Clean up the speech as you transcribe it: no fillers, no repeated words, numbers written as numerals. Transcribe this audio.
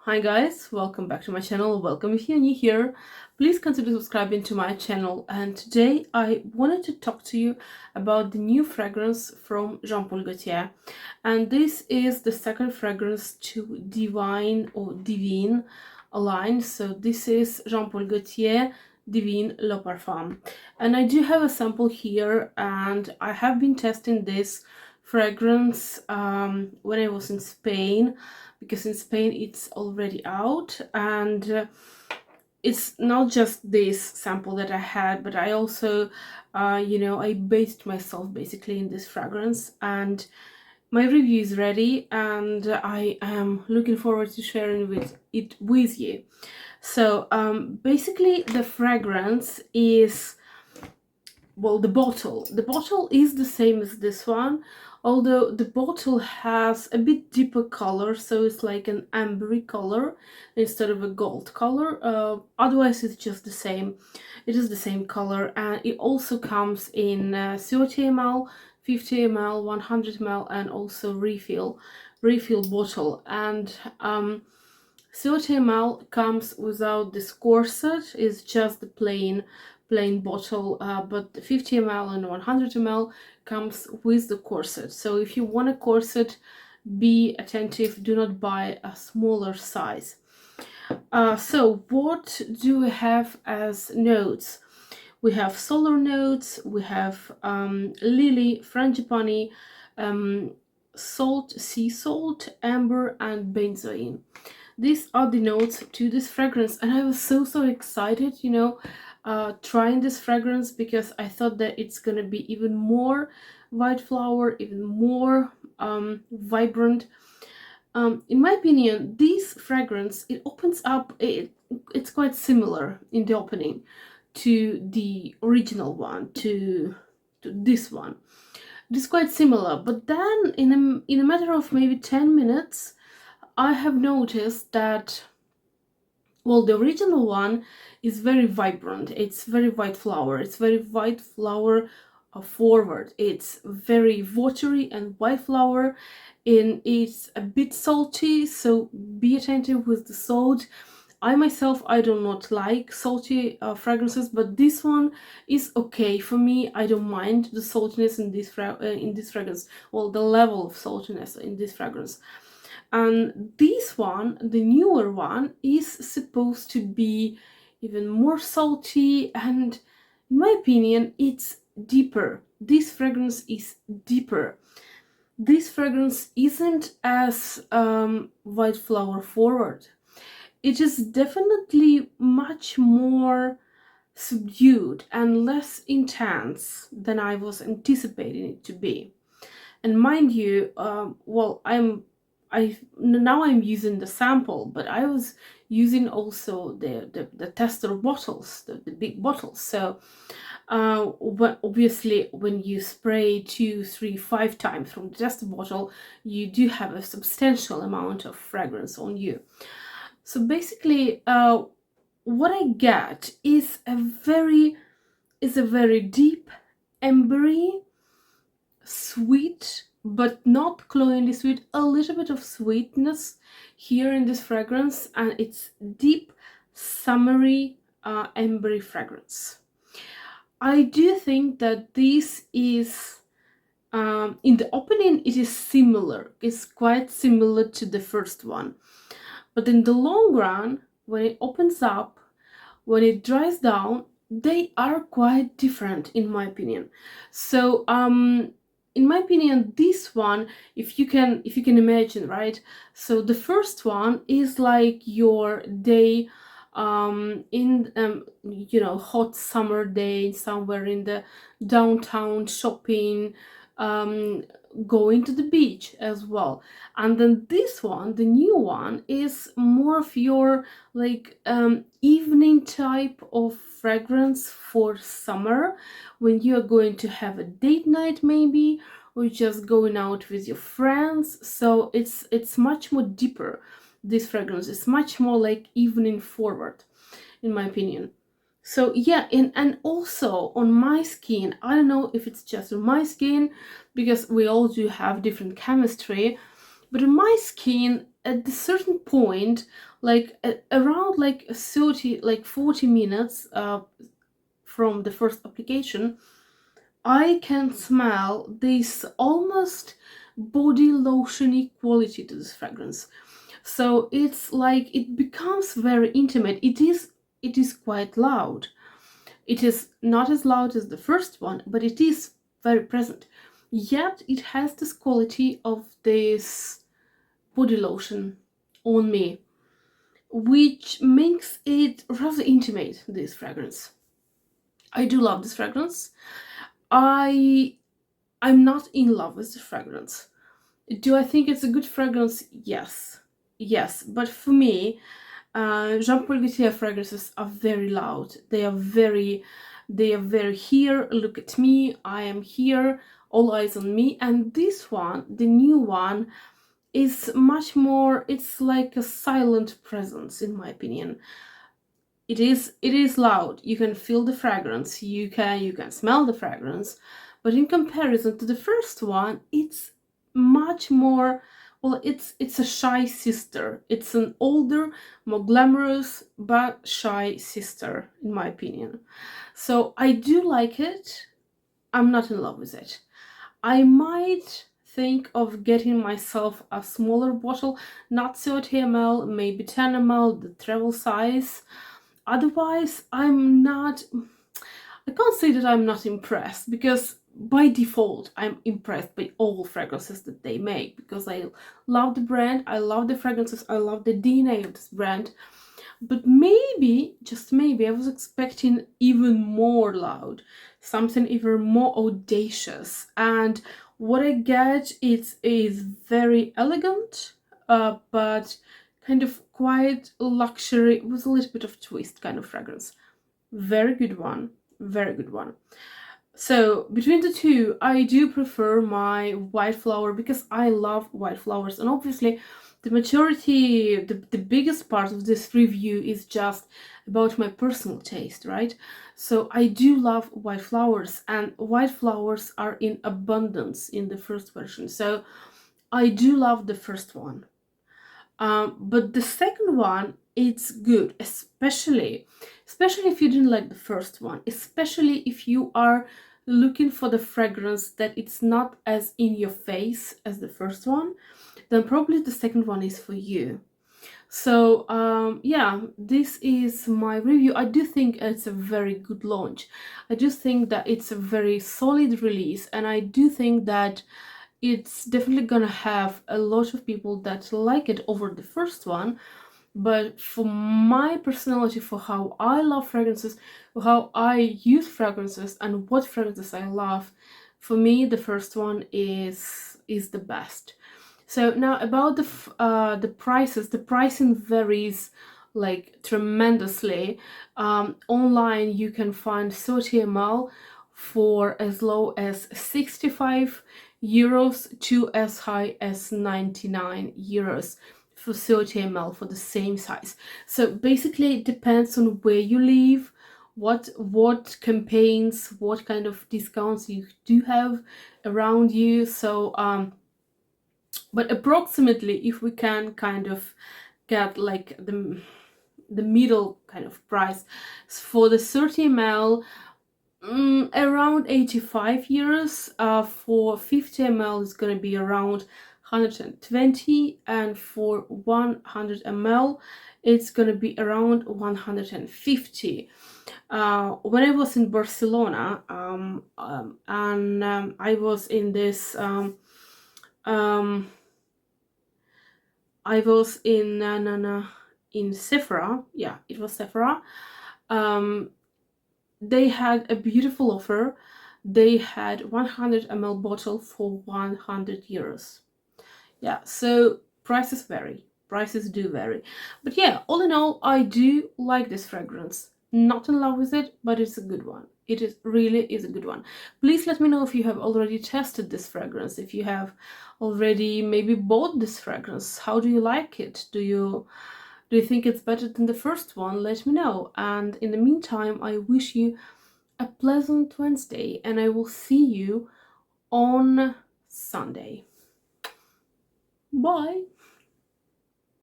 Hi guys, welcome back to my channel. Welcome if you're new here. Please consider subscribing to my channel. And today I wanted to talk to you about the new fragrance from Jean Paul Gaultier. And this is the second fragrance to Divine or Divine line. So this is Jean Paul Gaultier Divine Le Parfum. And I do have a sample here, and I have been testing this fragrance when I was in Spain, because in Spain it's already out, and it's not just this sample that I had, but I also I based myself basically in this fragrance, and my review is ready, and I am looking forward to sharing it with you. So basically the fragrance is, well, the bottle is the same as this one, although the bottle has a bit deeper color, so it's like an ambery color instead of a gold color. Otherwise it's just the same. It is the same color, and it also comes in 30 ml, 50 ml, 100 ml, and also refill bottle. And 30 ml comes without this corset, it's just the plain bottle, but 50 ml and 100 ml comes with the corset. So if you want a corset, be attentive, do not buy a smaller size. So what do we have as notes? We have solar notes, we have lily, frangipani, salt, sea salt, amber, and benzoin. These are the notes to this fragrance, and I was so excited, trying this fragrance, because I thought that it's gonna be even more white flower, even more vibrant. In my opinion, this fragrance, it opens up, it's quite similar in the opening to the original one, to this one. It is quite similar, but then in a matter of maybe 10 minutes, I have noticed that, well, the original one is very vibrant. It's very white flower. It's very white flower forward. It's very watery and white flower, and it's a bit salty, so be attentive with the salt. I myself, I do not like salty fragrances, but this one is okay for me. I don't mind the saltiness in this fragrance, well, the level of saltiness in this fragrance. And this one, the newer one, is supposed to be even more salty, and in my opinion it's deeper. This fragrance is deeper. This fragrance isn't as white flower forward. It is definitely much more subdued and less intense than I was anticipating it to be. And mind you, well, now I'm using the sample, but I was using also the tester bottles, the big bottles. So obviously when you spray 2, 3, 5 times from the tester bottle, you do have a substantial amount of fragrance on you. So basically what I get is a very deep, ambery, sweet, but not cloyingly sweet, a little bit of sweetness here in this fragrance, and it's deep, summery, ambery fragrance. I do think that this is, in the opening, it is similar. It's quite similar to the first one. But in the long run, when it opens up, when it dries down, they are quite different, in my opinion. So in my opinion, this one, if you can imagine, right? So the first one is like your day in hot summer day somewhere in the downtown, shopping, going to the beach as well. And then this one, the new one, is more of your like evening type of fragrance for summer, when you are going to have a date night maybe, or just going out with your friends. So it's much more deeper. This fragrance is much more like evening forward, in my opinion. So yeah, and also on my skin, I don't know if it's just on my skin, because we all do have different chemistry, but on my skin at a certain point, like around like 30, like 40 minutes from the first application, I can smell this almost body lotiony quality to this fragrance. So it's like it becomes very intimate. It is quite loud. It is not as loud as the first one, but it is very present. Yet it has this quality of this body lotion on me, which makes it rather intimate, this fragrance. I do love this fragrance. I'm not in love with the fragrance. Do I think it's a good fragrance? Yes. Yes, but for me, Jean Paul Gaultier fragrances are very loud. They are very here, look at me, I am here, all eyes on me. And this one, the new one, is much more, it's like a silent presence, in my opinion. It is loud. You can feel the fragrance, you can smell the fragrance, but in comparison to the first one, it's much more, well, it's a shy sister. It's an older, more glamorous but shy sister, in my opinion. So I do like it. I'm not in love with it. I might think of getting myself a smaller bottle, not 30 ml, maybe 10 ml, the travel size. Otherwise, I can't say that I'm not impressed, because by default I'm impressed by all fragrances that they make, because I love the brand, I love the fragrances, I love the DNA of this brand. But maybe, just maybe, I was expecting even more loud, something even more audacious. And what I get is very elegant, but kind of quiet luxury with a little bit of twist kind of fragrance. Very good one. Very good one. So between the two, I do prefer my white flower, because I love white flowers. And obviously the majority, the biggest part of this review is just about my personal taste, right? So I do love white flowers, and white flowers are in abundance in the first version. So I do love the first one. But the second one, it's good, especially if you didn't like the first one, especially if you are looking for the fragrance that it's not as in your face as the first one, then probably the second one is for you. So yeah, this is my review. I do think it's a very good launch. I do think that it's a very solid release, and I do think that it's definitely gonna have a lot of people that like it over the first one. But for my personality, for how I love fragrances, for how I use fragrances, and what fragrances I love, for me the first one is the best. So now about the prices. The pricing varies like tremendously. Online you can find 30 ml for as low as 65 euros to as high as 99 euros for 30 ml for the same size. So basically it depends on where you live, what campaigns, what kind of discounts you do have around you. So but approximately, if we can kind of get like the middle kind of price for the 30 ml, around 85 euros. For 50 ml is going to be around 120, and for 100 ml it's going to be around 150. When I was in Barcelona, I was in this I was in Sephora. Yeah, it was Sephora. They had a beautiful offer. They had 100 ml bottle for 100 euros. Yeah, so prices vary. Prices do vary. But yeah, all in all, I do like this fragrance. Not in love with it, but it's a good one. It is really is a good one. Please let me know if you have already tested this fragrance, if you have already maybe bought this fragrance. How do you like it? Do you think it's better than the first one? Let me know. And in the meantime, I wish you a pleasant Wednesday, and I will see you on Sunday. Bye.